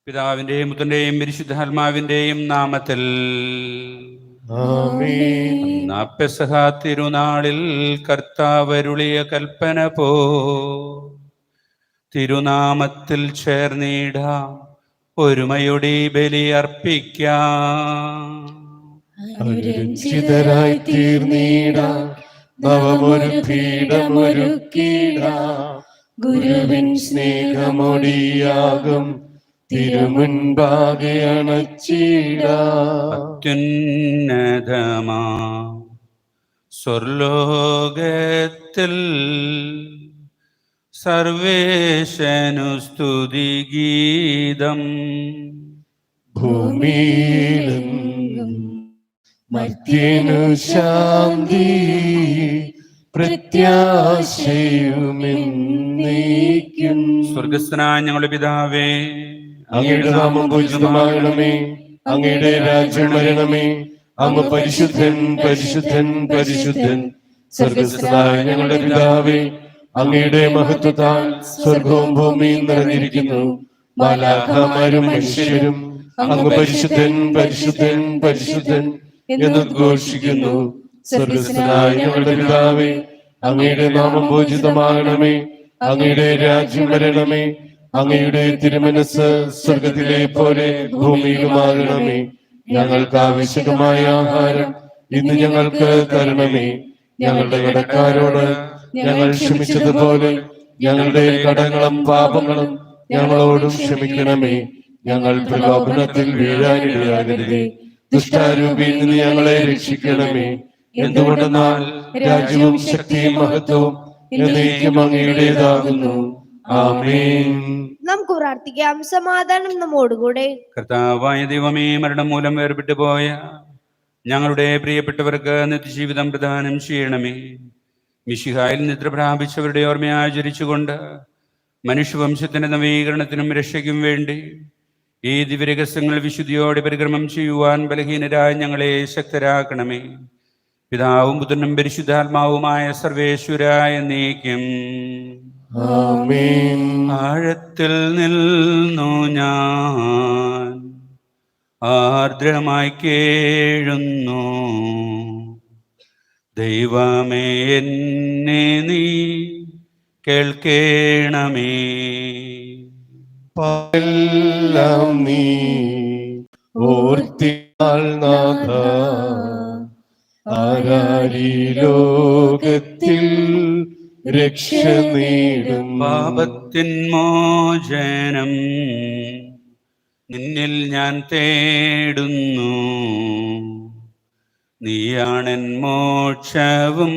പിതാവിന്റെയും പുത്രന്റെയും പരിശുദ്ധാത്മാവിന്റെയും നാമത്തിൽ ആമേൻ. പെസഹ തിരുനാളിൽ കർത്താവരുളിയ കൽപ്പന പോ തിരുനാമത്തിൽ ചേർന്നിടാം, ഒരുമയുടെ ബലി അർപ്പിക്കാം. അനുരഞ്ജിതരായി തീർന്നിടാം, നവമൊരു പീഠമൊരുക്കിടാം. ഗുരുവിൻ സ്നേഹമൊടിയാകും തിരുമുൻപാകെ അണച്ചിടാം. അത്യുന്നതമാ സ്വർലോകത്തിൽ സർവേശനു സ്തുതിഗീതം. ഭൂമിയിലും മർത്യനു ശാന്തി, പ്രത്യാശയുമെന്നേക്കും. സ്വർഗസ്ഥനായ ഞങ്ങളുടെ പിതാവേ, അങ്ങയുടെ നാമം പൂജിതമാകണമേ, അങ്ങയുടെ രാജ്യം വരണമേ. അങ്ങ് പരിശുദ്ധൻ പരിശുദ്ധൻ പരിശുദ്ധൻ. സ്വർഗസ്ഥനായ ഞങ്ങളുടെ പിതാവേ, അങ്ങയുടെ മഹത്വത്താൽ സ്വർഗവും ഭൂമിയും നിറഞ്ഞിരിക്കുന്നു. മാലാഖമാരും മനുഷ്യരും അങ്ങ് പരിശുദ്ധൻ പരിശുദ്ധൻ പരിശുദ്ധൻ എന്ന് ഘോഷിക്കുന്നു. സ്വർഗസ്ഥനായ ഞങ്ങളുടെ പിതാവേ, അങ്ങയുടെ നാമം പൂജിതമാകണമേ, അങ്ങയുടെ രാജ്യം വരണമേ. അങ്ങയുടെ തിരുമനസ് സ്വർഗത്തിലെ പോലെ ഭൂമിയിലുമാകണമേ. ഞങ്ങൾക്ക് ആവശ്യമായ ആഹാരം ഇന്ന് ഞങ്ങൾക്ക് തരണമേ. ഞങ്ങളുടെ കടക്കാരോട് ഞങ്ങൾ ക്ഷമിച്ചതുപോലെ ഞങ്ങളുടെ കടങ്ങളും പാപങ്ങളും ഞങ്ങളോടും ക്ഷമിക്കണമേ. ഞങ്ങൾ പ്രലോഭനത്തിൽ വീഴാനിടയാകരുതേ, ദുഷ്ടാരൂപിയിൽ നിന്ന് ഞങ്ങളെ രക്ഷിക്കണമേ. എന്തുകൊണ്ടെന്നാൽ രാജ്യവും ശക്തിയും മഹത്വവും എന്നേക്കും അങ്ങയുടേതാകുന്നു. ആമേൻ. നമുക്ക് പ്രാർത്ഥിക്കാം. സമാധാനം നമ്മോടുകൂടെ. കർത്താവായ ദൈവമേ, മരണം മൂലം വേർപെട്ടു പോയ ഞങ്ങളുടെ പ്രിയപ്പെട്ടവർക്ക് നിത്യജീവിതം പ്രദാനം ചെയ്യണമേ. മിശിഹായിൽ നിദ്ര പ്രാപിച്ചവരുടെ ഓർമ്മ ആചരിച്ചുകൊണ്ട് മനുഷ്യവംശത്തിന്റെ നവീകരണത്തിനും രക്ഷയ്ക്കും വേണ്ടി ഈ ദിവ്യരഹസ്യങ്ങൾ വിശുദ്ധിയോടെ പരിക്രമം ചെയ്യുവാൻ ബലഹീനരായ ഞങ്ങളെ ശക്തരാക്കണമേ. പിതാവും പുത്രനും പരിശുദ്ധാത്മാവുമായ സർവേശ്വരായ എന്നേക്കും ആമേൻ. ആഴത്തിൽ നിന്നു ഞാൻ ആർദ്രമായി കേഴുന്നു, ദൈവമേ എന്നെ നീ കേൾക്കേണമേ. എല്ലാം നീ ഓർത്തിയാൽ നാഥ, ആരാരീ ലോകത്തിൽ രക്ഷ നേടും. പാപത്തിൻ മോചനം നിന്നിൽ ഞാൻ തേടുന്നു, നീയാണെൻ മോക്ഷവും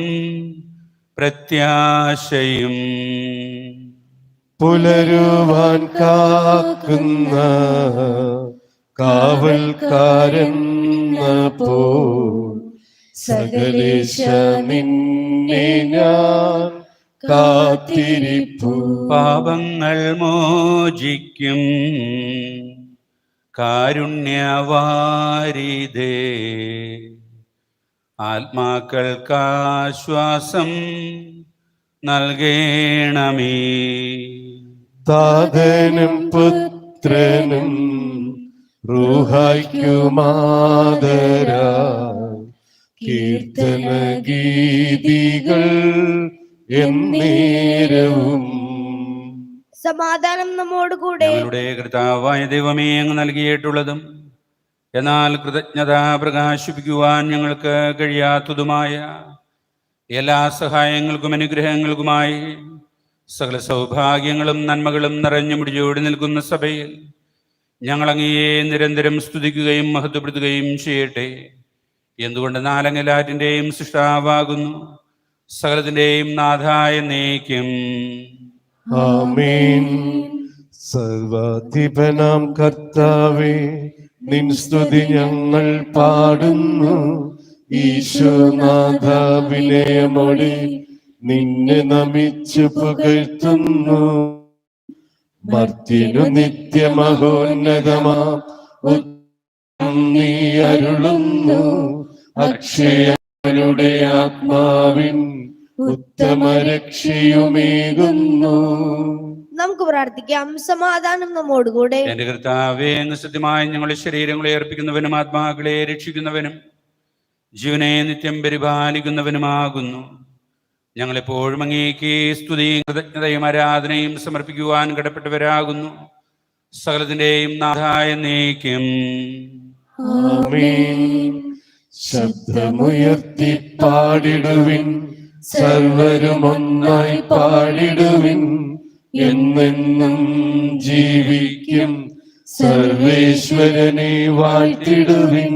പ്രത്യാശയും. പുലരുവാൻ കാക്കുന്ന കാവൽക്കാരെന്ന പോ സകലേശ നിന്നെ ഞാൻ കാത്തിരിപ്പു. പാപങ്ങൾ മോചിക്കും കാരുണ്യവാരിതേ, ആത്മാക്കൾക്കാശ്വാസം നൽകേണമേ. താതനും പുത്രനും റൂഹായ്ക്കുമാദരാ കീർത്തന ഗീതികൾ എന്നേരവും. സമാധാനം നമ്മോടുകൂടെ. ഞങ്ങളുടെ കർത്താവായ ദൈവമേ, അങ്ങ് നൽകിയിട്ടുള്ളതും എന്നാൽ കൃതജ്ഞത പ്രകാശിപ്പിക്കുവാൻ ഞങ്ങൾക്ക് കഴിയാത്തതുമായ എല്ലാ സഹായങ്ങൾക്കും അനുഗ്രഹങ്ങൾക്കുമായി സകല സൗഭാഗ്യങ്ങളും നന്മകളും നിറഞ്ഞു മുടിച്ചോടി നിൽക്കുന്ന സഭയിൽ ഞങ്ങൾ അങ്ങയെ നിരന്തരം സ്തുതിക്കുകയും മഹത്വപ്പെടുത്തുകയും ചെയ്യട്ടെ. എന്തുകൊണ്ട് നാലങ്ങലാറ്റിൻ്റെയും സൃഷ്ടാവാകുന്നു, സകലത്തിൻ്റെയും നാഥായ എന്നേക്കും ആമേൻ. സർവാധിപനാം കർത്താവേ, നിൻ സ്തുതി ഞങ്ങൾ പാടുന്നു. ഈശോനാഥ, വിനയമോടെ നിന്നെ നമിച്ചു പുകഴ്ത്തുന്നു. മർത്യനു നിത്യമഹോന്നതമാം ഉത്തരം നീ അരുളുന്നു. അക്ഷയരുടെ ആത്മാവിൻ ഉത്തമ രക്ഷയുമേകുന്നു. നമുക്ക് പ്രാർത്ഥിക്കാം. സമാധാനം നമ്മോടുകൂടെ. എന്റെ കർത്താവേ, അങ്ങ് സത്യമായി ഞങ്ങളുടെ ശരീരങ്ങളെ അർപ്പിക്കുന്നവനും ആത്മാക്കളെ രക്ഷിക്കുന്നവനും ജീവനെ നിത്യം പരിപാലിക്കുന്നവനുമാകുന്നു. ഞങ്ങളെപ്പോഴും അങ്ങേക്ക് സ്തുതിയും കൃതജ്ഞതയും ആരാധനയും സമർപ്പിക്കുവാൻ കടപ്പെട്ടവരാകുന്നു. സകലത്തിന്റെയും നാഥായ എന്നേക്കും. ആമേൻ. ശബ്ദമുയർത്തി പാടിടുവിൻ, സർവരും ഒന്നായി പാടിടുവിൻ. എന്നെന്നും ജീവിക്കും സർവേശ്വരനെ വാഴ്ത്തിടുവിൻ.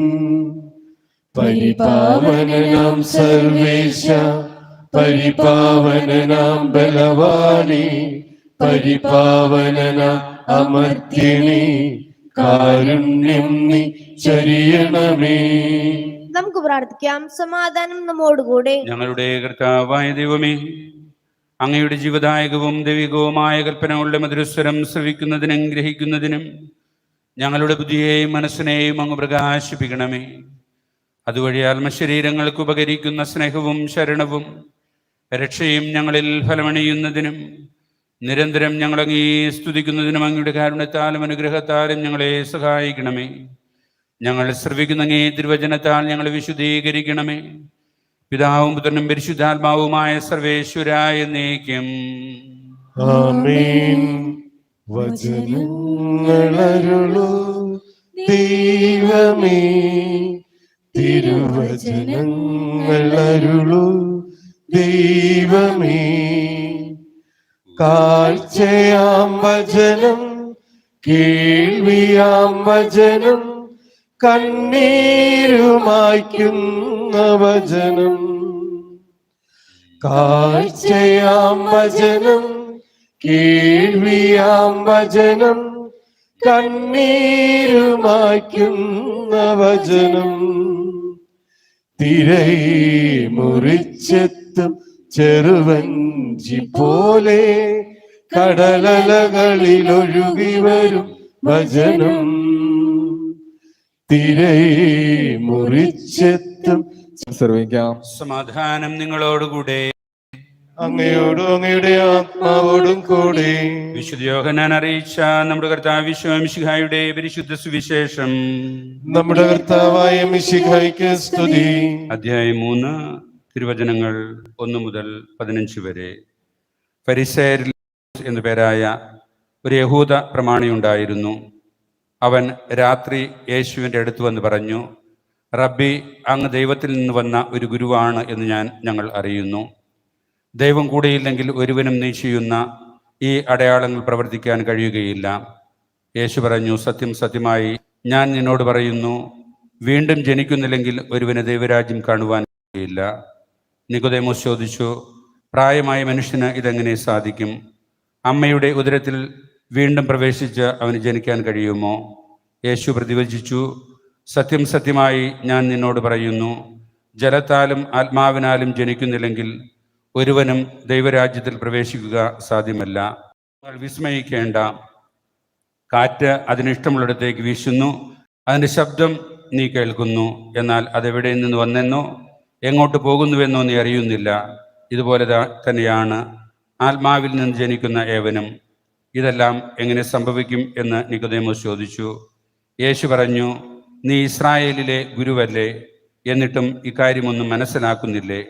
പരിപാവനനാം സർവേശ, പരിപാവനനാം ബലവാനേ, പരിപാവനനാം അമർത്യനേ, കാരുണ്യം നീ ചൊരിയണമേ. നമുക്ക് പ്രാർത്ഥിക്കാം. സമാധാനം നമ്മോടുകൂടെ. ഞങ്ങളുടെ കർത്താവായ ദൈവമേ, അങ്ങയുടെ ജീവദായകവും ദൈവികവുമായ കൽപ്പനകളുടെ മധുരസ്വരം ശ്രവിക്കുന്നതിനും ഗ്രഹിക്കുന്നതിനും ഞങ്ങളുടെ ബുദ്ധിയെയും മനസ്സിനെയും അങ്ങ് പ്രകാശിപ്പിക്കണമേ. അതുവഴി ആത്മശരീരങ്ങൾക്ക് ഉപകരിക്കുന്ന സ്നേഹവും ശരണവും രക്ഷയും ഞങ്ങളിൽ ഫലമണിയുന്നതിനും നിരന്തരം ഞങ്ങളങ്ങേ സ്തുതിക്കുന്നതിനും അങ്ങയുടെ കാരുണ്യത്താലും അനുഗ്രഹത്താലും ഞങ്ങളെ സഹായിക്കണമേ. ഞങ്ങൾ ശ്രവിക്കുന്ന അങ്ങേ തിരുവചനത്താൽ ഞങ്ങളെ വിശുദ്ധീകരിക്കണമേ. പിതാവും പുത്രനും പരിശുദ്ധാത്മാവുമായ സർവേശ്വരായ എന്നേക്കും. ആമേൻ. വചനങ്ങളരുളൂ ദൈവമേ, തിരുവചനങ്ങളരുളൂ ദൈവമേ. കാഴ്ചയാം വചനം, കേൾവിയാം വചനം, കണ്ണീരുമായ്ക്കുന്ന വചനം. കാഴ്ചയാം വചനം, കേൾവിയാം വചനം, കണ്ണീരുമായ്ക്കുന്ന വചനം. തിരൈ മുറിച്ചെത്തും ചെറുവഞ്ചി പോലെ കടലലകളിൽ ഒഴുകി വരും വചനം. തിരൈ മുറിച്ചെത്തും. സർവിക്കാം. സമാധാനം നിങ്ങളോടുകൂടെ. അങ്ങയോടും അങ്ങയുടെ ആത്മാവോടും കൂടെ. വിശുദ്ധ യോഹന്നാൻ അറിയിച്ച നമ്മുടെ കർത്താവ് മിശിഹായുടെ പരിശുദ്ധ സുവിശേഷം. നമ്മുടെ കർത്താവായ മിശിഹായ്ക്ക് സ്തുതി. അധ്യായം 3, തിരുവചനങ്ങൾ 1 മുതൽ 15 വരെ. ഫരിസേയരിൽ എന്നു പേരായ ഒരു യഹൂദ പ്രമാണിയുണ്ടായിരുന്നു. അവൻ രാത്രി യേശുവിൻ്റെ അടുത്ത് വന്ന് പറഞ്ഞു, റബ്ബി, അങ്ങ് ദൈവത്തിൽ നിന്ന് വന്ന ഒരു ഗുരുവാണ് എന്ന് ഞങ്ങൾ അറിയുന്നു. ദൈവം കൂടെയില്ലെങ്കിൽ ഒരുവനും നീ ചെയ്യുന്ന ഈ അടയാളങ്ങൾ പ്രവർത്തിക്കാൻ കഴിയുകയില്ല. യേശു പറഞ്ഞു, സത്യം സത്യമായി ഞാൻ നിന്നോട് പറയുന്നു, വീണ്ടും ജനിക്കുന്നില്ലെങ്കിൽ ഒരുവന് ദൈവരാജ്യം കാണുവാൻ കഴിയില്ല. നിക്കോദേമോസ് ചോദിച്ചു, പ്രായമായ മനുഷ്യന് ഇതെങ്ങനെ സാധിക്കും? അമ്മയുടെ ഉദരത്തിൽ വീണ്ടും പ്രവേശിച്ച് അവന് ജനിക്കാൻ കഴിയുമോ? യേശു പ്രതിവചിച്ചു, സത്യം സത്യമായി ഞാൻ നിന്നോട് പറയുന്നു, ജലത്താലും ആത്മാവിനാലും ജനിക്കുന്നില്ലെങ്കിൽ ഒരുവനും ദൈവരാജ്യത്തിൽ പ്രവേശിക്കുക സാധ്യമല്ല. നിങ്ങൾ വിസ്മയിക്കേണ്ട. കാറ്റ് അതിനിഷ്ടമുള്ളിടത്തേക്ക് വീശുന്നു, അതിൻ്റെ ശബ്ദം നീ കേൾക്കുന്നു, എന്നാൽ അതെവിടെ നിന്ന് വന്നെന്നോ എങ്ങോട്ട് പോകുന്നുവെന്നോ നീ അറിയുന്നില്ല. ഇതുപോലെ തന്നെയാണ് ആത്മാവിൽ നിന്ന് ജനിക്കുന്ന ഏവനും. ഇതെല്ലാം എങ്ങനെ സംഭവിക്കും എന്ന് നിക്കോദേമോസ് ചോദിച്ചു. യേശു പറഞ്ഞു, നീ ഇസ്രായേലിലെ ഗുരുവല്ലേ, എന്നിട്ടും ഇക്കാര്യമൊന്നും മനസ്സിലാക്കുന്നില്ലേ?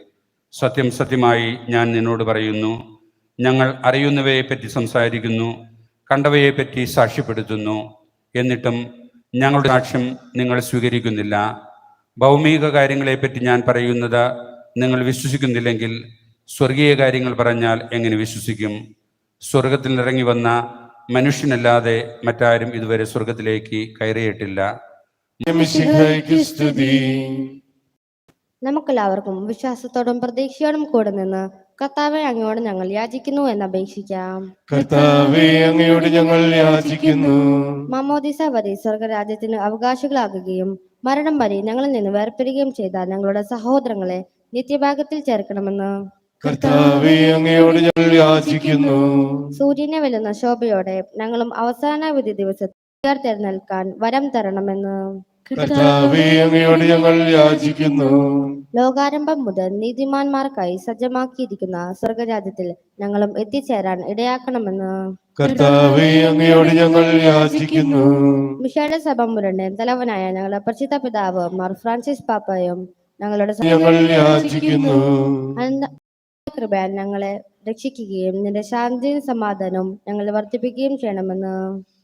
സത്യം സത്യമായി ഞാൻ നിന്നോട് പറയുന്നു, ഞങ്ങൾ അറിയുന്നവയെപ്പറ്റി സംസാരിക്കുന്നു, കണ്ടവയെപ്പറ്റി സാക്ഷ്യപ്പെടുത്തുന്നു, എന്നിട്ടും ഞങ്ങളുടെ സാക്ഷ്യം നിങ്ങൾ സ്വീകരിക്കുന്നില്ല. ഭൗമിക കാര്യങ്ങളെപ്പറ്റി ഞാൻ പറയുന്നത് നിങ്ങൾ വിശ്വസിക്കുന്നില്ലെങ്കിൽ സ്വർഗീയ കാര്യങ്ങൾ പറഞ്ഞാൽ എങ്ങനെ വിശ്വസിക്കും? സ്വർഗത്തിൽ ഇറങ്ങി വന്ന മനുഷ്യനല്ലാതെ മറ്റാരും ഇതുവരെ സ്വർഗത്തിലേക്ക് കയറിയിട്ടില്ല. നമുക്കെല്ലാവർക്കും വിശ്വാസത്തോടും പ്രതീക്ഷയോടും കൂടെ നിന്ന് കർത്താവെ അങ്ങയോട് ഞങ്ങൾ യാചിക്കുന്നു എന്ന് അപേക്ഷിക്കാം. കർത്താവേ, അങ്ങയോട് ഞങ്ങൾ യാചിക്കുന്നു. മാമോദീസ വരെ സ്വർഗരാജ്യത്തിന് അവകാശികളാകുകയും മരണം വരെ ഞങ്ങളിൽ നിന്ന് വേർപിരിയുകയും ചെയ്ത ഞങ്ങളുടെ സഹോദരങ്ങളെ നിത്യഭാഗത്തിൽ ചേർക്കണമെന്ന് കർത്താവേ, അങ്ങയോട് ഞങ്ങൾ യാചിക്കുന്നു. സൂര്യനെ വെല്ലുന്ന ശോഭയോടെ ഞങ്ങളും അവസാന വിധി ദിവസത്തിൽ ഉയർത്തെഴുന്നേൽക്കാൻ വരം തരണമെന്ന് കർത്താവേ, അങ്ങയോട് ഞങ്ങൾ യാചിക്കുന്നു. ലോകാരംഭം മുതൽ നീതിമാന്മാർക്കായി സജ്ജമാക്കിയിരിക്കുന്ന സ്വർഗരാജ്യത്തിൽ ഞങ്ങളും എത്തിച്ചേരാൻ ഇടയാക്കണമെന്ന് കർത്താവേ അങ്ങയോട് ഞങ്ങൾ യാചിക്കുന്നു. മിശയുടെ സഭ മുരണ്ട് തലവനായ ഞങ്ങളുടെ പരിശുദ്ധ പിതാവ് മാർ ഫ്രാൻസിസ് പാപ്പയും ഞങ്ങളുടെ ഞങ്ങൾ യാചിക്കുന്നു. കൃപയാൽ ഞങ്ങളെ രക്ഷിക്കുകയും നിന്റെ ശാന്തിയും സമാധാനവും ഞങ്ങളെ വർദ്ധിപ്പിക്കുകയും ചെയ്യണമെന്ന്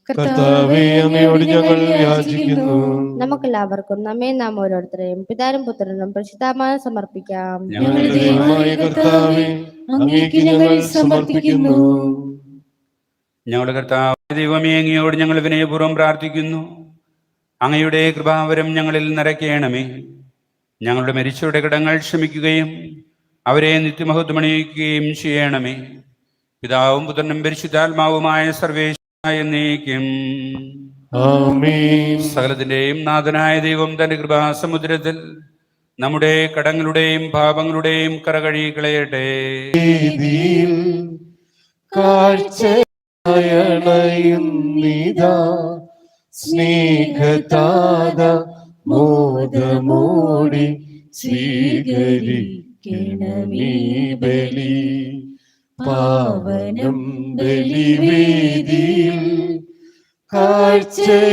കർത്താവേ അങ്ങയോട് ഞങ്ങൾ യാചിക്കുന്നു. നമുക്കെല്ലാവർക്കും നമ്മെ നാം ഓരോരുത്തരെയും പിതാവും പുത്രനും പരിശുദ്ധാത്മാവിനും സമർപ്പിക്കാം. ഞങ്ങളുടെ ദൈവമായ കർത്താവേ അങ്ങേക്ക് ഞങ്ങൾ സമർപ്പിക്കുന്നു. ഞങ്ങളുടെ കർത്താവ് ദൈവമേ, അങ്ങയോട് ഞങ്ങൾ വിനയപൂർവ്വം പ്രാർത്ഥിക്കുന്നു. അങ്ങയുടെ കൃപാവരം ഞങ്ങളിൽ നിറയ്ക്കണമേ. ഞങ്ങളുടെ മരിച്ചവരുടെ കടങ്ങൾ ക്ഷമിക്കുകയും അവരെ നിത്യമഹത്വമണിയിക്കുകയും ചെയ്യണമേ. പിതാവും പുത്രനും പരിശുദ്ധാത്മാവുമായ സർവേശ്വരനായ എന്നേക്കും ആമേൻ. സകലത്തിന്റെയും നാഥനായ ദൈവം തന്റെ കൃപാസമുദ്രത്തിൽ നമ്മുടെ കടങ്ങളുടെയും പാപങ്ങളുടെയും കറകഴുകി കളയട്ടെ. വേദിയിൽ കാഴ്ചയണയുന്നിതാ സ്നേഹതാത മോദമോടി സ്വീകരിക്കണമീ ബലി. പാവനം ബലിവേദിയിൽ കാഴ്ചയണയുന്നിതാ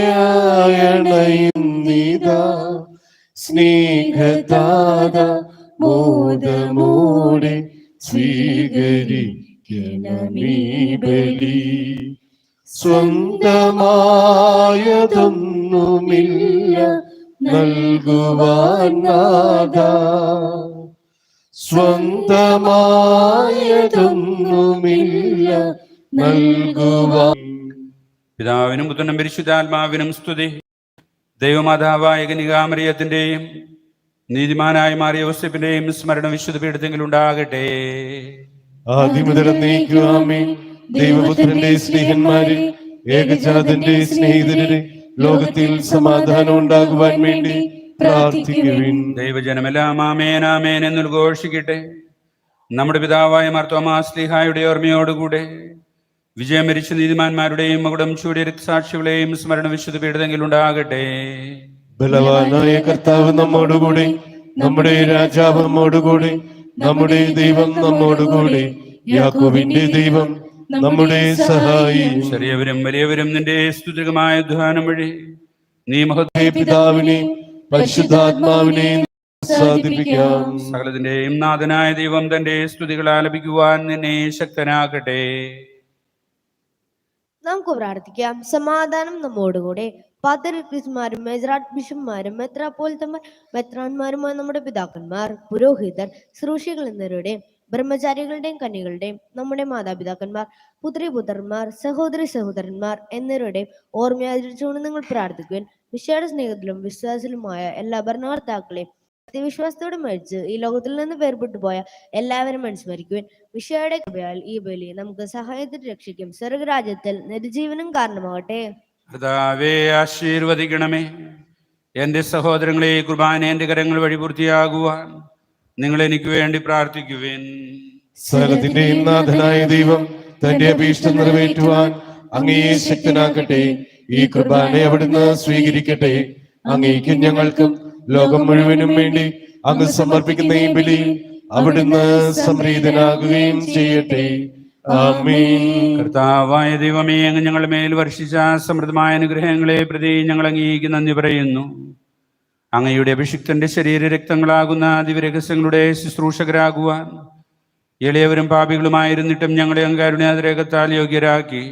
സ്നേഹതാത മോദമോടി സ്വീകരിക്കണമീ ബലി. സ്വന്തമായതൊന്നുമില്ല നൽകുവാൻ നാഥ, സ്വന്തമായതൊന്നുമില്ല നൽകുവാൻ. പിതാവിനും പുത്രനും പരിശുദ്ധാത്മാവിനും സ്തുതി. ദൈവമാതാവായ കന്യകാമറിയത്തിന്റെയും നീതിമാനായ മാറിയ യോസേപ്പിന്റെയും സ്മരണ വിശുദ്ധ പീഠത്തെങ്കിൽ ഉണ്ടാകട്ടെ. ആദിമുതൽ എന്നേക്കും ആമേൻ. ദൈവപുത്രന്റെ സ്നേഹന്മാരെ, ഏകജാതന്റെ സ്നേഹിതരെ, ലോകത്തിൽ സമാധാനം ഉണ്ടാകുവാൻ വേണ്ടി പ്രാർത്ഥിക്കുവിൻ. ദൈവജനമെല്ലാം ആമേൻ ആമേൻ എന്നുദ്ഘോഷിക്കട്ടെ. നമ്മുടെ പിതാവായ മാർത്തോമാ ശ്ലീഹായുടെ ഓർമ്മയോടുകൂടെ വിജയം മരിച്ച നീതിമാന്മാരുടെയും മകുടം ചൂടിയ രക്തസാക്ഷികളെയും സ്മരണ വിശുദ്ധ പീഠത്തെങ്കിൽ ഉണ്ടാകട്ടെ. ബലവാനായ കർത്താവ് നമ്മോടുകൂടെ, നമ്മുടെ രാജാവ് നമ്മോടുകൂടെ, നമ്മുടെ ദൈവം നമ്മോടുകൂടെ, യാക്കോബിന്റെ ദൈവം നമ്മുടെ സഹായി. ചെറിയവരും വലിയവരും നിന്റെ സ്തുതികമായ ധ്യാനം വഴി നീ മഹത്വ പിതാവിനെ പരിശുദ്ധാത്മാവിനെ സാധിപ്പിക്കാം. സകലത്തിന്റെയും നാഥനായ ദൈവം തന്റെ സ്തുതികൾ ആലപിക്കുവാൻ നിന്നെ ശക്തനാക്കട്ടെ. നമുക്ക് പ്രാർത്ഥിക്കാം. സമാധാനം നമ്മോടുകൂടെ. പാത്രിയർക്കീസുമാരും മേജറാട്ട് ബിഷപ്പുമാരും മെത്രാപ്പോലിത്തമാർ മെത്രാന്മാരുമായ നമ്മുടെ പിതാക്കന്മാർ, പുരോഹിതർ, ശുശ്രൂഷികൾ എന്നിവരുടെയും ബ്രഹ്മചാരികളുടെയും കന്യകളുടെയും നമ്മുടെ മാതാപിതാക്കന്മാർ, പുത്രിപുത്രന്മാർ, സഹോദരി സഹോദരന്മാർ എന്നിവരുടെയും ഓർമ്മയാചരിച്ചുകൊണ്ട് നിങ്ങൾ പ്രാർത്ഥിക്കുവാൻ. വിശേഷ സ്നേഹത്തിലും വിശ്വാസത്തിലുമായ എല്ലാ ഭരണകർത്താക്കളെയും വിശ്വാസത്തോടെ മരിച്ച് ഈ ലോകത്തിൽ നിന്ന് വേർപെട്ടു പോയ എല്ലാവരും അനുസ്മരിക്കുവാൻ. വിശയുടെ കൃപയാൽ ഈ ബലി നമുക്ക് സഹായത്തിന് രക്ഷിക്കും സ്വർഗരാജ്യത്തിൽ നിരുജീവനം കാരണമാകട്ടെ. കർത്താവേ, ആശീർവദിക്കണമേ. എന്റെ സഹോദരങ്ങളെ, കുർബാന എന്റെ കരങ്ങൾ വഴി പൂർത്തിയാകുവാൻ നിങ്ങൾ എനിക്ക് വേണ്ടി പ്രാർത്ഥിക്കുവിൻ. സകലത്തിന്റെയും നാഥനായ ദൈവം തന്റെ അഭീഷ്ടം നിറവേറ്റുവാൻ അങ്ങയെ ശക്തനാക്കട്ടെ. ഈ കുർബാന അവിടുന്ന് സ്വീകരിക്കട്ടെ. അങ്ങേക്കും ഞങ്ങൾക്കും ലോകം മുഴുവനും വേണ്ടി അങ്ങ് സമർപ്പിക്കുന്ന ഈ ബലിയിൽ അവിടുന്ന് സംപ്രീതനാകുകയും ചെയ്യട്ടെ. ആമേൻ. കർത്താവായ ദൈവമേ, അങ്ങ് ഞങ്ങളുടെ മേൽ വർഷിച്ച സമൃദ്ധമായ അനുഗ്രഹങ്ങളെ പ്രതി ഞങ്ങൾ അങ്ങേക്ക് നന്ദി പറയുന്നു. അങ്ങയുടെ അഭിഷിക്തന്റെ ശരീര രക്തങ്ങളാകുന്ന ദിവ്യരഹസ്യങ്ങളുടെ ശുശ്രൂഷകരാകുവാൻ എളിയവരും പാപികളുമായിരുന്നിട്ടും ഞങ്ങളെ അങ്കാരുണ്യാതിരേകത്താൽ യോഗ്യരാക്കി.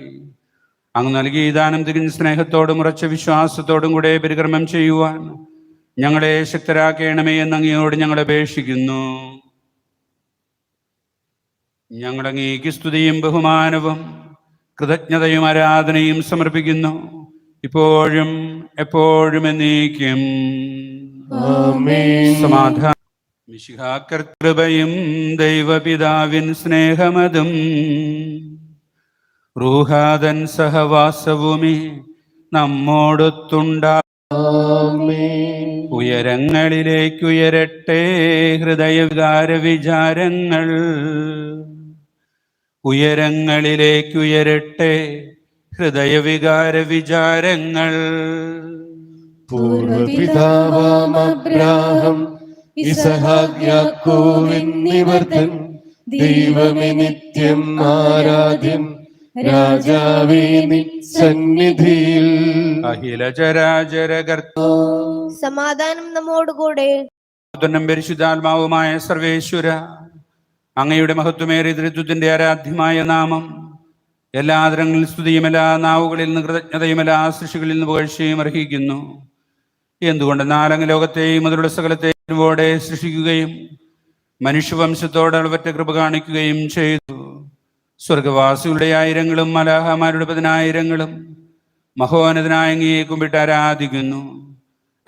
അങ്ങ് നൽകിയ ദാനം തിരിഞ്ഞ സ്നേഹത്തോടും ഉറച്ച വിശ്വാസത്തോടും കൂടെ പരികർമ്മം ചെയ്യുവാൻ ഞങ്ങളെ ശക്തരാക്കണമേ എന്ന് അങ്ങയോട് ഞങ്ങൾ അപേക്ഷിക്കുന്നു. ഞങ്ങൾ അങ്ങേക്ക് സ്തുതിയും ബഹുമാനവും കൃതജ്ഞതയും ആരാധനയും സമർപ്പിക്കുന്നു, ഇപ്പോഴും എപ്പോഴും എന്നേക്കും. ആമേൻ. സമാധാനം. മിശിഹാകൃപയും ദൈവപിതാവിൻ സ്നേഹമതും റൂഹാദൻ സഹവാസവുമേ നമ്മോടൊത്തുണ്ടാ. ആമേൻ. ഉയരങ്ങളിലേക്കുയരട്ടെ ഹൃദയവികാര വിചാരങ്ങൾ, ഉയരങ്ങളിലേക്കുയരട്ടെ ഹൃദയവികാര വിചാരങ്ങൾ. പൂർവപിതാവാം അബ്രാഹം ഇസഹാക്ക് യാക്കോബ് എന്നിവർ തൻ ദൈവമേ നിത്യം ആരാധ്യൻ. രാജാവേ നിൻ സന്നിധിയിൽ അഖില ചരാചര സമാധാനം നമ്മോടുകൂടെ. കർത്താവും പരിശുദ്ധാത്മാവുമായ സർവേശ്വര, അങ്ങയുടെ മഹത്വമേറിയ ത്രിത്വത്തിന്റെ ആരാധ്യമായ നാമം എല്ലാ ആദരങ്ങളിൽ സ്തുതിയും എല്ലാ നാവുകളിൽ നിന്ന് കൃതജ്ഞതയും എല്ലാ സൃഷ്ടികളിൽ നിന്ന് പുകഴ്ചയും അർഹിക്കുന്നു. എന്തുകൊണ്ടെന്നാൽ അങ്ങ് ലോകത്തെയും അതിലുള്ള സകലത്തെയും ഓടെ സൃഷ്ടിക്കുകയും മനുഷ്യവംശത്തോട് അളവറ്റ കൃപ കാണിക്കുകയും ചെയ്തു. സ്വർഗവാസികളുടെ ആയിരങ്ങളും മലാഹമാരുടെ 10,000-ങ്ങളും മഹോന്നതനായ അങ്ങയെ കുമ്പിട്ട് ആരാധിക്കുന്നു.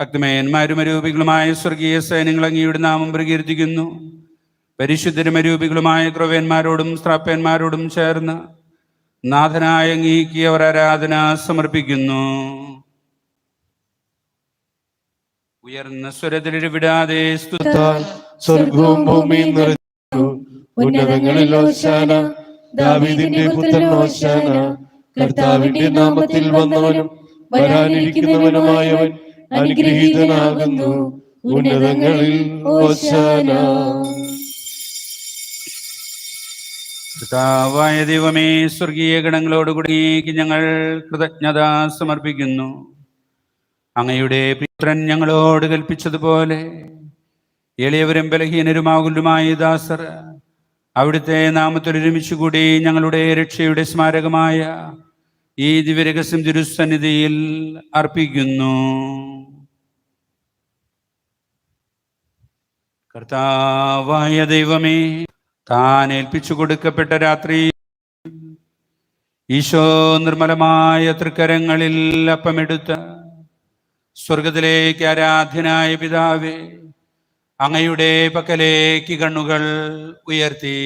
ഭക്തമേന്മാരും അരൂപികളുമായ സ്വർഗീയ സൈന്യങ്ങൾ അങ്ങയുടെ നാമം പ്രകീർത്തിക്കുന്നു. പരിശുദ്ധരും അരൂപികളുമായ ക്രൊവേന്മാരോടും സ്ത്രാപ്പന്മാരോടും ചേർന്ന് നാഥനായ അങ്ങേക്ക് അവർ ആരാധന സമർപ്പിക്കുന്നു. ഉയർന്ന സ്വരത്തിൽ വിടാതെ താൻ സ്വർഗവും ഭൂമിയും നിറഞ്ഞു. ഉന്നതങ്ങളിൽ ഹോശാന, ദാവീദിന്റെ പുത്രൻ ഹോശാന. കർത്താവിന്റെ നാമത്തിൽ വന്നവനും വരാനിരിക്കുന്നവനുമായവൻ അനുഗ്രഹീതനാകുന്നു. ഉന്നതങ്ങളിൽ ഹോശാന. കർത്താവായ ദൈവമേ, സ്വർഗീയ ഗണങ്ങളോടുകൂടി ഞങ്ങൾ കൃതജ്ഞത സമർപ്പിക്കുന്നു. അങ്ങയുടെ പുത്രൻ ഞങ്ങളോട് കൽപ്പിച്ചതുപോലെ എളിയവരും ബലഹീനരുമാകുലുമായ ദാസർ അവിടുത്തെ നാമത്തിൽ ഒരുമിച്ചുകൂടി ഞങ്ങളുടെ രക്ഷയുടെ സ്മാരകമായ ഈ ദിവ്യരഹസ്യം തിരുസന്നിധിയിൽ അർപ്പിക്കുന്നു. കർത്താവായ ദൈവമേ, താൻ ഏൽപ്പിച്ചു കൊടുക്കപ്പെട്ട രാത്രി ഈശോ നിർമ്മലമായ തൃക്കരങ്ങളിൽ അപ്പമെടുത്ത് സ്വർഗത്തിലേക്ക് ആരാധ്യനായ പിതാവേ, അങ്ങയുടെ പക്കലേക്ക് കണ്ണുകൾ ഉയർത്തി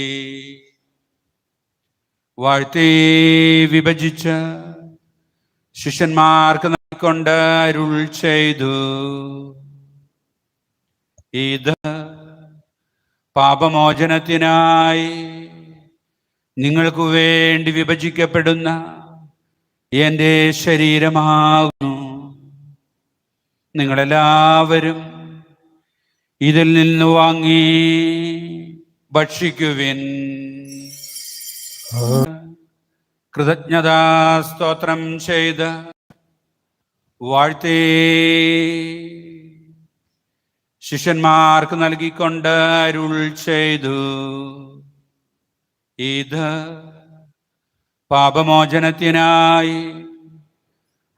വാഴ്ത്തി വിഭജിച്ച് ശിഷ്യന്മാർക്ക് നൽകിക്കൊണ്ട് അരുൾ ചെയ്തു, ഇത് പാപമോചനത്തിനായി നിങ്ങൾക്ക് വേണ്ടി വിഭജിക്കപ്പെടുന്ന എൻ്റെ ശരീരമാകുന്നു. നിങ്ങളെല്ലാവരും ഇതിൽ നിന്ന് വാങ്ങി ഭക്ഷിക്കുവിൻ. കൃതജ്ഞതാ സ്തോത്രം ചെയ്ത് വാഴ്ത്തി ശിഷ്യന്മാർക്ക് നൽകിക്കൊണ്ട് അരുൾ ചെയ്തു, ഇത് പാപമോചനത്തിനായി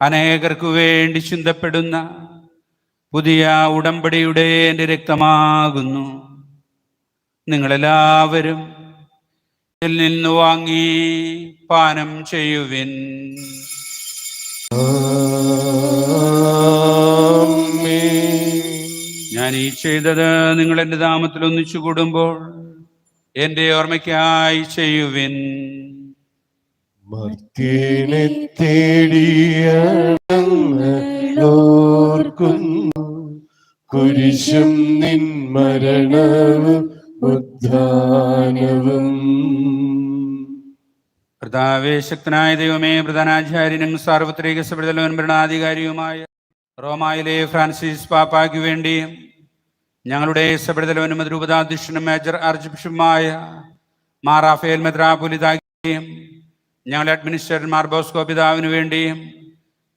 അനേകർക്കു വേണ്ടി ചിന്തപ്പെടുന്ന പുതിയ ഉടമ്പടിയുടെ എൻ്റെ രക്തമാകുന്നു. നിങ്ങളെല്ലാവരും ഇതിൽ നിന്ന് വാങ്ങി പാനം ചെയ്യുവിൻ. ഞാൻ ഈ ചെയ്തത് നിങ്ങൾ എൻ്റെ നാമത്തിൽ ഒന്നിച്ചു കൂടുമ്പോൾ എൻ്റെ ഓർമ്മയ്ക്കായി ചെയ്യുവിൻ. മർത്യനെ തേടിയോർക്കുന്നു, കുരിശും നിൻ മരണവും ഉദ്ധാനവും. കർത്താവേ, ശക്തനായ ദൈവമേ, പ്രധാനാചാര്യനും സാർവത്രിക സഭയുടെ ഭരണാധികാരിയുമായ റോമായിലെ ഫ്രാൻസിസ് പാപ്പായ്ക്ക് വേണ്ടിയും ഞങ്ങളുടെ സഭയുടെ മധുരൂപതാധ്യക്ഷനും മേജർ ആർച്ച് ബിഷപ്പുമായ മാർ റാഫേൽ മെത്രാപ്പൊലീത്തായും ഞങ്ങളുടെ അഡ്മിനിസ്ട്രേറ്റർ മാർ ബോസ്കോ പിതാവിന് വേണ്ടിയും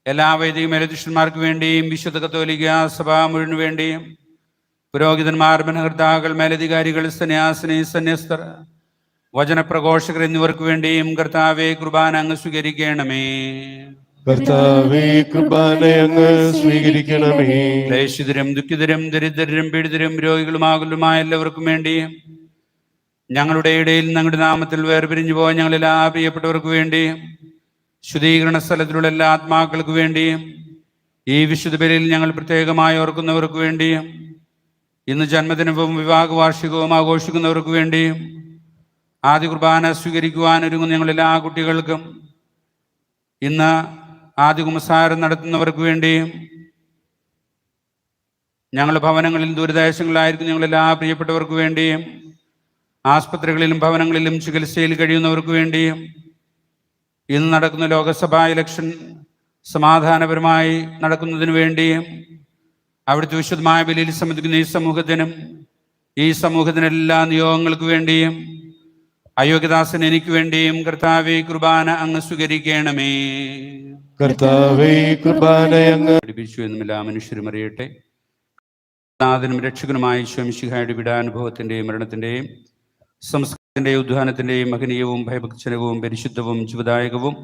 എല്ലാ വൈദിക മേലധ്യക്ഷന്മാർക്ക് വേണ്ടിയും വിശുദ്ധ കത്തോലിക്ക സഭ മുഴുവന് വേണ്ടിയും പുരോഹിതന്മാർ, ഭരണകർത്താക്കൾ, മേലധികാരികൾ, സന്യാസിനി, സന്യസ്തർ, വചനപ്രഘോഷകർ എന്നിവർക്ക് വേണ്ടിയും കർത്താവേ, കുർബാന അങ്ങ് സ്വീകരിക്കണമേ. കർത്താവേ, കുർബാന അങ്ങ് സ്വീകരിക്കണമേ. ക്ലേശിതരും ദുഃഖിതരും ദരിദ്രരും പീഡിതരും രോഗികളുമാകുലുമായ എല്ലാവർക്കും വേണ്ടിയും ഞങ്ങളുടെ ഇടയിൽ ഞങ്ങളുടെ നാമത്തിൽ വേർപിരിഞ്ഞു പോയ ഞങ്ങളെല്ലാ പ്രിയപ്പെട്ടവർക്ക് വേണ്ടിയും ശുദ്ധീകരണ സ്ഥലത്തിലുള്ള എല്ലാ ആത്മാക്കൾക്ക് വേണ്ടിയും ഈ വിശുദ്ധ ബലിയിൽ ഞങ്ങൾ പ്രത്യേകമായി ഓർക്കുന്നവർക്ക് വേണ്ടിയും ഇന്ന് ജന്മദിനവും വിവാഹ വാർഷികവും ആഘോഷിക്കുന്നവർക്ക് വേണ്ടിയും ആദ്യ കുർബാന സ്വീകരിക്കുവാൻ ഒരുങ്ങുന്ന ഞങ്ങളെല്ലാ കുട്ടികൾക്കും ഇന്ന് ആദ്യ കുമ്പസാരം നടത്തുന്നവർക്ക് വേണ്ടിയും ഞങ്ങളുടെ ഭവനങ്ങളിൽ ദൂരദേശങ്ങളിലായിരിക്കും ഞങ്ങളെല്ലാ പ്രിയപ്പെട്ടവർക്ക് വേണ്ടിയും ആസ്പത്രികളിലും ഭവനങ്ങളിലും ചികിത്സയിൽ കഴിയുന്നവർക്ക് വേണ്ടിയും ഇന്ന് നടക്കുന്ന ലോകസഭാ ഇലക്ഷൻ സമാധാനപരമായി നടക്കുന്നതിന് വേണ്ടിയും അവിടുത്തെ വിശുദ്ധമായ ബലിയിൽ സംബന്ധിക്കുന്ന ഈ സമൂഹത്തിനും ഈ സമൂഹത്തിനെല്ലാ നിയോഗങ്ങൾക്ക് വേണ്ടിയും അയോഗ്യദാസൻ എനിക്ക് വേണ്ടിയും കർത്താവേ കുർബാന അങ്ങ് സ്വീകരിക്കണമേ. കർത്താവേ കുർബാന അങ്ങ് പഠിപ്പിച്ചു എന്നുമില്ല മനുഷ്യരും അറിയട്ടെ. നാഥനും രക്ഷകനുമായ ഈശോമിശിഹായുടെ പീഡാനുഭവത്തിന്റെയും മരണത്തിന്റെയും സംസ്കാരത്തിന്റെയും ഉദ്ധാനത്തിന്റെയും മഹനീയവും ഭയഭക്തജനകവും പരിശുദ്ധവും ജീവദായകവും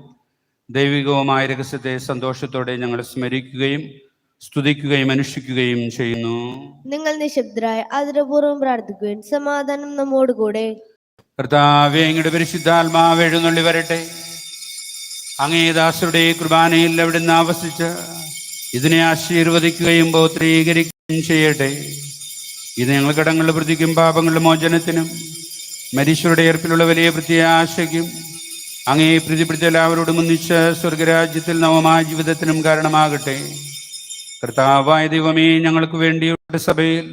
ദൈവികവുമായ രഹസ്യത്തെ സന്തോഷത്തോടെ ഞങ്ങൾ സ്മരിക്കുകയും സ്തുതിക്കുകയും അനുഷ്ഠിക്കുകയും ചെയ്യുന്നു. നിങ്ങൾ നിശബ്ദരായി ആദരപൂർവ്വം പ്രാർത്ഥിക്കുകയും സമാധാനം നമ്മോടുകൂടെ. കർത്താവേ, അങ്ങയുടെ പരിശുദ്ധാത്മാവ് എഴുന്നള്ളി വരട്ടെ. അങ്ങേ ദാസരുടെ കുർബാനയിൽ അവിടുന്ന് ആവസിച്ച് ഇതിനെ ആശീർവദിക്കുകയും പൗത്രീകരിക്കുകയും ചെയ്യട്ടെ. ഇത് ഞങ്ങൾ കടങ്ങളുടെ പ്രതിക്കും പാപങ്ങളുടെ മോചനത്തിനും മരിച്ചവരുടെ ഏർപ്പിലുള്ള വലിയ പ്രത്യാശയ്ക്കും അങ്ങേ പ്രീതിപ്പെടുത്തിയ എല്ലാവരോടും ഒന്നിച്ച് സ്വർഗരാജ്യത്തിൽ നവമായ ജീവിതത്തിനും കാരണമാകട്ടെ. കർത്താവായ ദൈവമേ, ഞങ്ങൾക്ക് വേണ്ടിയുള്ള സഭയിൽ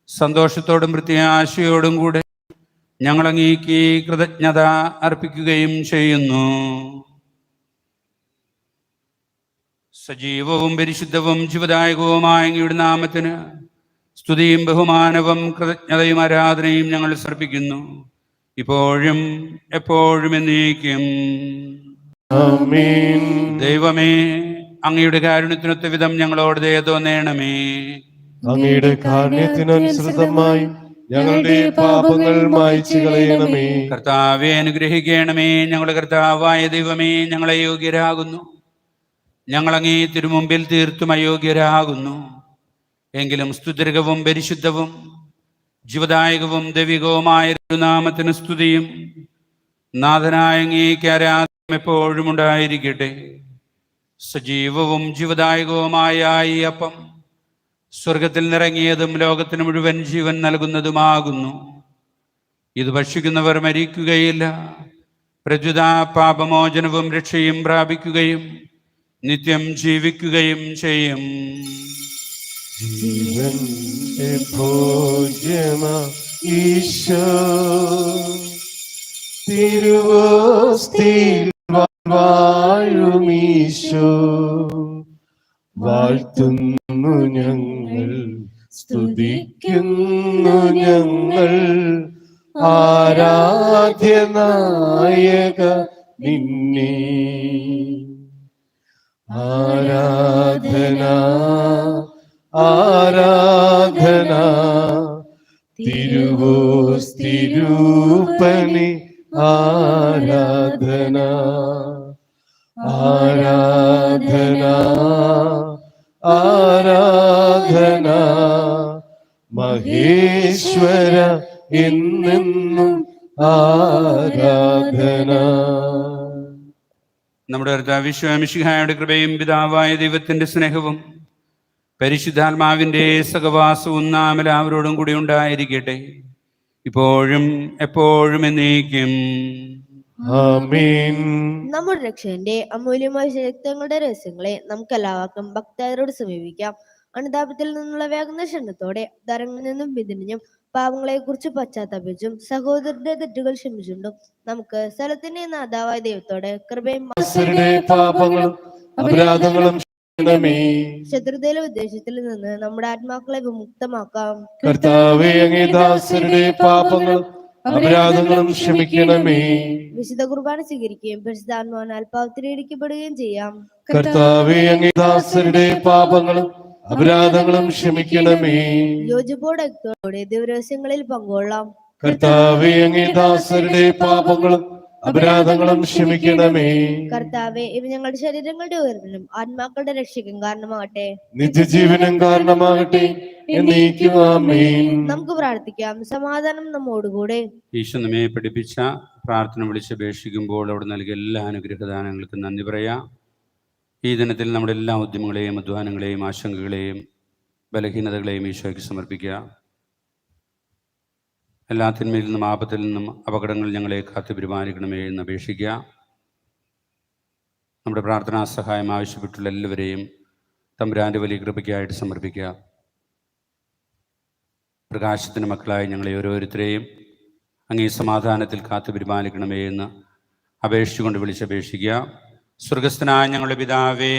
സന്തോഷത്തോടും പ്രത്യാശയോടും കൂടെ ഞങ്ങൾ അങ്ങേക്ക് കൃതജ്ഞത അർപ്പിക്കുകയും ചെയ്യുന്നു. സജീവവും പരിശുദ്ധവും ജീവദായകവുമായ അങ്ങയുടെ നാമത്തിന് സ്തുതിയും ബഹുമാനവും കൃതജ്ഞതയും ആരാധനയും ഞങ്ങൾ സമർപ്പിക്കുന്നു, ഇപ്പോഴും എപ്പോഴും എന്നേക്കും. ആമേൻ. ദൈവമേ, അങ്ങയുടെ കാരുണ്യത്തിനൊത്ത വിധം ഞങ്ങളോട് ദയ തോന്നണമേ. അങ്ങയുടെ കാരുണ്യത്തിനനുസൃതമായി ഞങ്ങളുടെ പാപങ്ങൾ മായ്ച്ചു കളയണമേ. കർത്താവെ അനുഗ്രഹിക്കണമേ. ഞങ്ങളുടെ കർത്താവായ ദൈവമേ, ഞങ്ങൾ അയോഗ്യരാകുന്നു. ഞങ്ങൾ അങ്ങേ തിരുമുമ്പിൽ തീർത്തും അയോഗ്യരാകുന്നു. എങ്കിലും സ്തുതിർഗവും പരിശുദ്ധവും ജീവദായകവും ദൈവികവുമായ നാമത്തിന് സ്തുതിയും നാഥനായ അങ്ങേക്ക് ആരാധന എപ്പോഴും ഉണ്ടായിരിക്കട്ടെ. സജീവവും ജീവദായകവുമായ ഈ അപ്പം സ്വർഗത്തിൽ നിറങ്ങിയതും ലോകത്തിന് മുഴുവൻ ജീവൻ നൽകുന്നതുമാകുന്നു. ഇത് ഭക്ഷിക്കുന്നവർ മരിക്കുകയില്ല, പ്രത്യുത പാപമോചനവും രക്ഷയും പ്രാപിക്കുകയും നിത്യം ജീവിക്കുകയും ചെയ്യും. ജീവന്റെ ഭോജ്യമാ ഈശോ, തിരുവോസ്തിയിൽ വാഴും ഈശോ, വാഴ്ത്തുന്നു ഞങ്ങൾ, സ്തുതിക്കുന്നു ഞങ്ങൾ, ആരാധ്യ നായക നിന്നെ. ആരാധന ആരാധന തിരുവോസ്തിരൂപനെ ആരാധന. ആരാധന ആരാധന മഹേശ്വര എന്നെന്നും ആരാധന. നമ്മുടെ കർത്താവ് ഈശോമിശിഹായുടെ കൃപയും പിതാവായ ദൈവത്തിന്റെ സ്നേഹവും പരിശുദ്ധാത്മാവിന്റെ സഹവാസവും നാം എല്ലാവരോടും കൂടി ഉണ്ടായിരിക്കട്ടെ, ഇപ്പോഴും എപ്പോഴും എന്നേക്കും. ആമേൻ. നമ്മുടെ രക്ഷകന്റെ അമൂല്യമായ രക്തങ്ങളുടെ രഹസ്യങ്ങളെ നമുക്കെല്ലാവർക്കും ഭക്തരോട് സമീപിക്കാം. അനുതാപത്തിൽ നിന്നുള്ള വേഗം ക്ഷണത്തോടെ ദരങ്ങളിൽ നിന്നും പിന്തിരിഞ്ഞും പാവങ്ങളെ കുറിച്ച് പശ്ചാത്തപിച്ചും സഹോദരന്റെ തെറ്റുകൾ ക്ഷമിച്ചുണ്ടും നമുക്ക് സ്ഥലത്തിന്റെ നാഥാവായ ദൈവത്തോടെ കൃപയും പാപങ്ങളും അപരാധങ്ങളും ശത്രുതയിലെ ഉദ്ദേശത്തിൽ നിന്ന് നമ്മുടെ ആത്മാക്കളെ വിമുക്തമാക്കാം. കർത്താവേ, അങ്ങേ ദാസരുടെ പാപങ്ങളും അപരാധങ്ങളും ക്ഷമിക്കണമേ. വിശുദ്ധ കുർബാന സ്വീകരിക്കുകയും പരിശുദ്ധാത്മാവിനാൽ പൗത്രീകരിക്കപ്പെടുകയും ചെയ്യാം. കർത്താവേ, അങ്ങേ ദാസരുടെ പാപങ്ങളും അപരാധങ്ങളും ക്ഷമിക്കണമേ. യോജിപ്പോടെ ദിവരഹസ്യങ്ങളിൽ പങ്കുകൊള്ളാം. കർത്താവേ, അങ്ങേ ദാസരുടെ പാപങ്ങളും അപരാധങ്ങളും ക്ഷമിക്കണമേ. കർത്താവേ, ഇവ ഞങ്ങളുടെ ശരീരങ്ങളുടെ ഉയർവിനും ആത്മാക്കളുടെ രക്ഷയ്ക്കും കാരണമാകട്ടെ, നിത്യജീവനും കാരണമാകട്ടെ എന്നേക്കും. ആമേൻ. നമുക്ക് പ്രാർത്ഥിക്കാം. സമാധാനം നമ്മോടുകൂടെ. ഈശോ നമ്മെ പഠിപ്പിച്ച പ്രാർത്ഥന വിളിച്ചപേക്ഷിക്കുമ്പോൾ അവിടെ നൽകിയ എല്ലാ അനുഗ്രഹദാനങ്ങൾക്കും നന്ദി പറയാം. ഈ ദിനത്തിൽ നമ്മുടെ എല്ലാ ഉദ്യമങ്ങളെയും അധ്വാനങ്ങളെയും ആശങ്കകളെയും ബലഹീനതകളെയും ഈശോയ്ക്ക് സമർപ്പിക്കുക. എല്ലാ തിന്മയിൽ നിന്നും ആപത്തിൽ നിന്നും അപകടങ്ങൾ ഞങ്ങളെ കാത്തു പരിപാലിക്കണമേ എന്ന് അപേക്ഷിക്കുക. നമ്മുടെ പ്രാർത്ഥനാ സഹായം ആവശ്യപ്പെട്ടുള്ള എല്ലാവരെയും തമ്പുരാൻ്റെ വലിയ കൃപയ്ക്കായിട്ട് സമർപ്പിക്കുക. പ്രകാശത്തിൻ്റെ മക്കളായി ഞങ്ങളെ ഓരോരുത്തരെയും അങ്ങേ സമാധാനത്തിൽ കാത്തു പരിപാലിക്കണമേ എന്ന് അപേക്ഷിച്ചുകൊണ്ട് വിളിച്ചപേക്ഷിക്കുക. സ്വർഗസ്ഥനായ ഞങ്ങളുടെ പിതാവേ,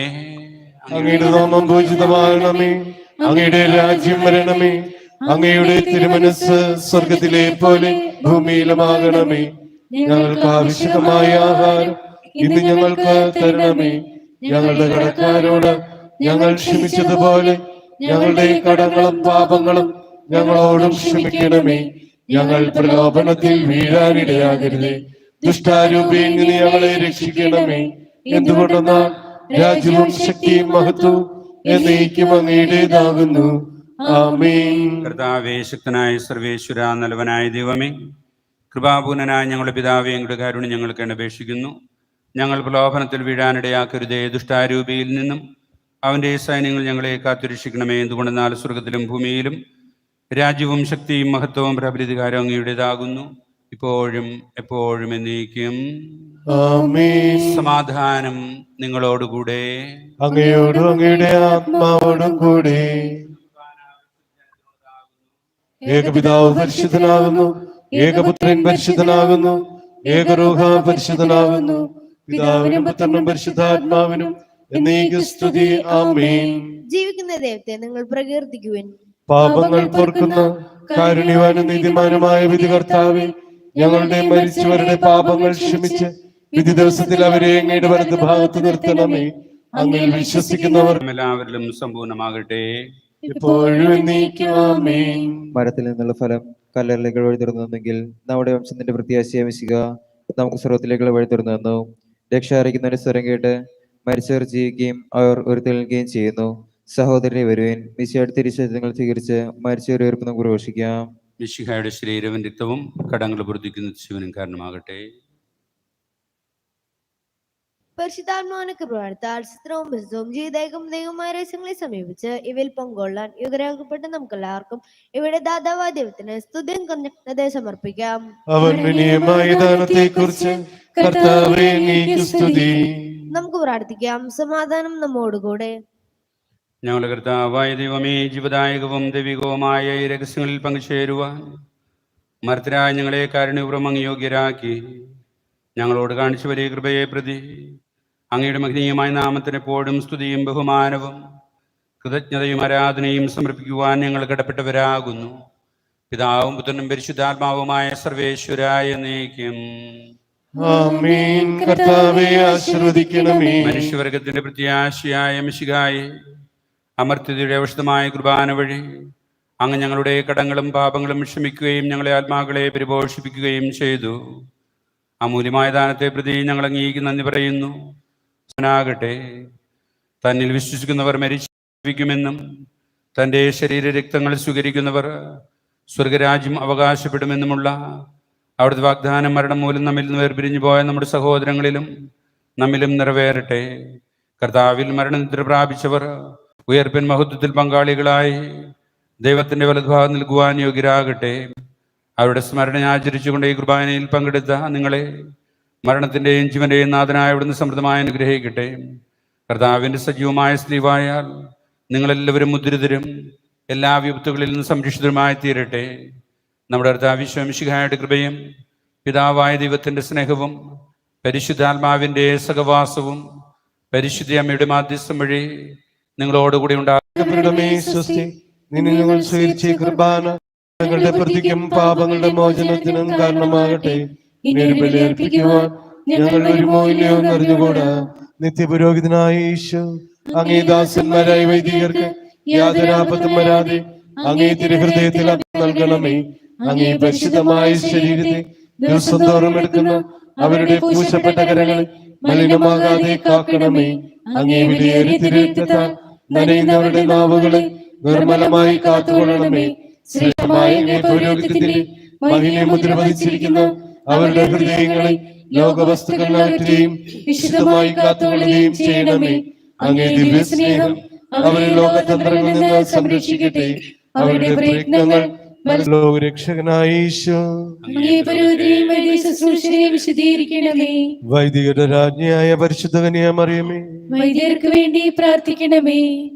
അങ്ങയുടെ നാമം പൂജിതമാകണമേ, അങ്ങയുടെ രാജ്യം വരണമേ, അങ്ങയുടെ തിരുമനസ് സ്വർഗത്തിലെ പോലെ ഭൂമിയിലുമാകണമേ. ഞങ്ങൾക്ക് ആവശ്യമായ ആഹാരം ഇന്ന് ഞങ്ങൾക്ക് തരണമേ. ഞങ്ങളുടെ കടക്കാരോട് ഞങ്ങൾ ക്ഷമിച്ചതുപോലെ ഞങ്ങളുടെ കടങ്ങളും പാപങ്ങളും ഞങ്ങളോടും ക്ഷമിക്കണമേ. ഞങ്ങൾ പ്രലോഭനത്തിൽ വീഴാനിടയാകരുതേ, ദുഷ്ടാരൂപിയിൽ നിന്ന് ഞങ്ങളെ രക്ഷിക്കണമേ. എന്തുകൊണ്ടെന്നാൽ രാജ്യവും ശക്തിയും മഹത്വവും എന്നേക്കും അങ്ങയുടേതാകുന്നു. ആമേൻ. കർത്താവേ, ശക്തനായ സർവേശ്വര, നല്ലവനായ ദൈവമേ, കൃപാപൂർണനായ ഞങ്ങളുടെ പിതാവേ, ഞങ്ങളുടെ കാരുണ്യം ഞങ്ങൾക്ക് അപേക്ഷിക്കുന്നു. ഞങ്ങൾ പ്രലോഭനത്തിൽ വീഴാനിടയാക്കരുതേ, ദുഷ്ടാരൂപിയിൽ നിന്നും അവൻ്റെ സൈന്യങ്ങൾ ഞങ്ങളെ കാത്തുരക്ഷിക്കണമേ. എന്തുകൊണ്ടെന്നാൽ സ്വർഗത്തിലും ഭൂമിയിലും രാജ്യവും ശക്തിയും മഹത്വവും പ്രബലിധികാരം അങ്ങയുടേതാകുന്നു, ഇപ്പോഴും എപ്പോഴും എന്നേക്കും. ആമേൻ. സമാധാനം നിങ്ങളോടുകൂടെ. അങ്ങയോടും അങ്ങയുടെ ആത്മാവോടും കൂടെ. ഏകപിതാവ് പരിശുദ്ധനാകുന്നു, ഏകപുത്രൻ പരിശുദ്ധനാകുന്നു, ഏകരൂഹ പരിശുദ്ധനാകുന്നു. പിതാവിനും പുത്രനും പരിശുദ്ധാത്മാവിനും എന്നേക്കും സ്തുതി. ആമേൻ. ജീവിക്കുന്ന ദൈവത്തെ നിങ്ങൾ പ്രകീർത്തിക്കുവിൻ. പാപങ്ങൾ പൊറുക്കുന്ന കാരുണ്യവാനും നീതിമാനുമായ വിധികർത്താവേ, ഞങ്ങളുടെ മരിച്ചവരുടെ പാപങ്ങൾ ക്ഷമിച്ച് വിധി ദിവസത്തിൽ അവരെ അങ്ങയുടെ വലത് ഭാഗത്ത് നിർത്തണമേ. അങ്ങിൽ വിശ്വസിക്കുന്നവർ എല്ലാവരിലും സമ്പൂർണ്ണമാകട്ടെ. ഇപ്പോഴും എന്നേക്കും. ആമേൻ. മരത്തിൽ നിന്നുള്ള ഫലം കല്ലറിലേക്ക് വഴി തുറന്നെങ്കിൽ നമ്മുടെ വംശത്തിന്റെ പ്രത്യാശയെ വിശുക നമുക്ക് സ്വർഗത്തിലേക്കുള്ള വഴി തുറന്നു തന്നു. രക്ഷ അറിയിക്കുന്നവരുടെ സ്വരം കേട്ട് മരിച്ചവർ ജീവിക്കുകയും അവർ ഉയർത്തെഴുന്നേൽക്കുകയും ചെയ്യുന്നു. സഹോദരരെ വരുവേൻ, മിശിഹായുടെ തിരിച്ചറിഞ്ഞങ്ങൾ സ്വീകരിച്ച് മരിച്ചവരെ ഉയർപ്പ് നമുക്ക് ഘോഷിക്കാം. മിശിഹായുടെ ശരീരവും രക്തവും കടങ്ങൾ പൊറുതിക്കുന്ന ശിവനും കാരണമാകട്ടെ. പരിശുദ്ധാത്മാവിനെ കൃപയാൽ ചിത്രവും ബിരുദവും ജീവിതവും ദൈവമായ രഹസ്യങ്ങളെ സമീപിച്ച് ഇവയിൽ പങ്കുകൊള്ളാൻ യുഗരാഗപ്പെട്ട നമുക്കെല്ലാവർക്കും ഇവിടെ ദാതാവായ ദൈവത്തിന് സ്തുതിയും കൃതജ്ഞതയും സമർപ്പിക്കാം. അവർണ്ണനീയമായ ദാനത്തെക്കുറിച്ച് കർത്താവേ അങ്ങേക്ക് സ്തുതി. നമുക്ക് പ്രാർത്ഥിക്കാം. സമാധാനം നമ്മോടുകൂടെ. ഞങ്ങളുടെ കർത്താവായ ദൈവമേ, ജീവദായകവും ദൈവികവുമായ ഈ രഹസ്യങ്ങളിൽ പങ്കുചേരുവാൻ മർത്തരായ ഞങ്ങളെ കാരുണ്യപൂർവ്വം അങ്ങ് യോഗ്യരാക്കി. ഞങ്ങളോട് കാണിച്ചു വലിയ കൃപയെ പ്രതി അങ്ങയുടെ മഹനീയമായ നാമത്തിന് എപ്പോഴും സ്തുതിയും ബഹുമാനവും കൃതജ്ഞതയും ആരാധനയും സമർപ്പിക്കുവാൻ ഞങ്ങൾ കടപ്പെട്ടവരാകുന്നു. പിതാവും പുത്രനും പരിശുദ്ധാത്മാവുമായ സർവേശ്വരായ എന്നേക്കും. ആമേൻ. കർത്താവേ ആശീർവദിക്കണമേ. മനുഷ്യവർഗത്തിന്റെ പ്രത്യാശയായ മിശിഹായെ, അമർത്യതയുടെ ഔഷധമായ കുർബാന വഴി അങ്ങ് ഞങ്ങളുടെ കടങ്ങളും പാപങ്ങളും ക്ഷമിക്കുകയും ഞങ്ങളെ ആത്മാക്കളെ പരിപോഷിപ്പിക്കുകയും ചെയ്തു. അമൂല്യമായ ദാനത്തെ പ്രതി ഞങ്ങൾ അങ്ങേക്ക് നന്ദി പറയുന്നു. ാകട്ടെ, തന്നിൽ വിശ്വസിക്കുന്നവർ മരിച്ചിരിക്കുമെന്നും തൻ്റെ ശരീരരക്തങ്ങൾ സ്വീകരിക്കുന്നവർ സ്വർഗരാജ്യം അവകാശപ്പെടുമെന്നുമുള്ള അവിടുത്തെ വാഗ്ദാനം മരണം മൂലം നമ്മിൽ നിന്ന് വേർപിരിഞ്ഞു പോയ നമ്മുടെ സഹോദരങ്ങളിലും നമ്മിലും നിറവേറട്ടെ. കർത്താവിൽ മരണനിദ്ര പ്രാപിച്ചവർ ഉയർപ്പിൻ മഹത്വത്തിൽ പങ്കാളികളായി ദൈവത്തിൻ്റെ വലതുഭാഗം നൽകുവാൻ യോഗ്യരാകട്ടെ. അവരുടെ സ്മരണ ആചരിച്ചുകൊണ്ട് ഈ കുർബാനയിൽ പങ്കെടുത്ത നിങ്ങളെ മരണത്തിൻ്റെയും ജീവന്റെയും നാഥനായ അവിടുന്ന് സമൃദ്ധമായി അനുഗ്രഹിക്കട്ടെ. കർത്താവിൻ്റെ സജീവമായ സ്ലീവായാൽ നിങ്ങളെല്ലാവരും മുദ്രിതരും എല്ലാ വിപത്തുകളിൽ നിന്ന് സംരക്ഷിതരുമായി തീരട്ടെ. നമ്മുടെ കർത്താവ് മിശിഹായുടെ കൃപയും പിതാവായ ദൈവത്തിൻ്റെ സ്നേഹവും പരിശുദ്ധാത്മാവിൻ്റെ സഹവാസവും പരിശുദ്ധ അമ്മയുടെ മാധ്യസ്ഥം വഴി നിങ്ങളോടുകൂടി കർത്താവേ, സ്വസ്തി. നിന്നെ ഞങ്ങൾ സ്വീകരിച്ച ഈ കുർബാന ഞങ്ങളുടെ പ്രതിക്കും പാപങ്ങളുടെ മോചനത്തിനും കാരണമാകട്ടെ. ഇനി ഒരു ബലി അർപ്പിക്കുവാൻ ഞങ്ങൾ വരുമോ ഇല്ലയോ എന്നറിഞ്ഞുകൂടാ. നിത്യപുരോഹിതനായ ഈശോ, അങ്ങേ ദാസന്മാരായ വൈദികർക്ക് യാതൊരു ആപത്തും വരാതെ അങ്ങേ തിരുഹൃദയത്തിൽ നൽകണമേ. അങ്ങേ പരിശുദ്ധമായ ശരീരത്തെ ദിവസം തോറും എടുക്കുന്ന അവരുടെ പൂശപ്പെട്ട കരങ്ങൾ മലിനമാകാതെ കാക്കണമേ. അങ്ങേ വിലയേറിയ തിരുരക്തത്താൽ നനയുന്നവരുടെ നാവുകളെ നിർമ്മലമായി കാത്തുകൊള്ളണമേ. ശ്രേഷ്ഠമായ പൗരോഹിത്യത്തിന്റെ മഹിമയെ മുദ്ര പതിച്ചിരിക്കുന്ന അവരുടെ ഹൃദയങ്ങളെ ലോകവസ്തുക്കൾ അകറ്റുകയും വിശുദ്ധമായി കാത്തുകൊള്ളുകയും ചെയ്യണമേ. അങ്ങേ ദിവ്യ സ്നേഹം അവരെ ലോകതന്ത്രങ്ങളിൽ നിന്ന് സംരക്ഷിക്കട്ടെ. അവരുടെ പ്രയത്നങ്ങൾ ലോകരക്ഷകനായ ഈശോ വിശദീകരിക്കണമേ. വൈദികരുടെ രാജ്ഞിയായ പരിശുദ്ധ കന്യാമറിയമേ, വൈദ്യർക്ക് വേണ്ടി പ്രാർത്ഥിക്കണമേ.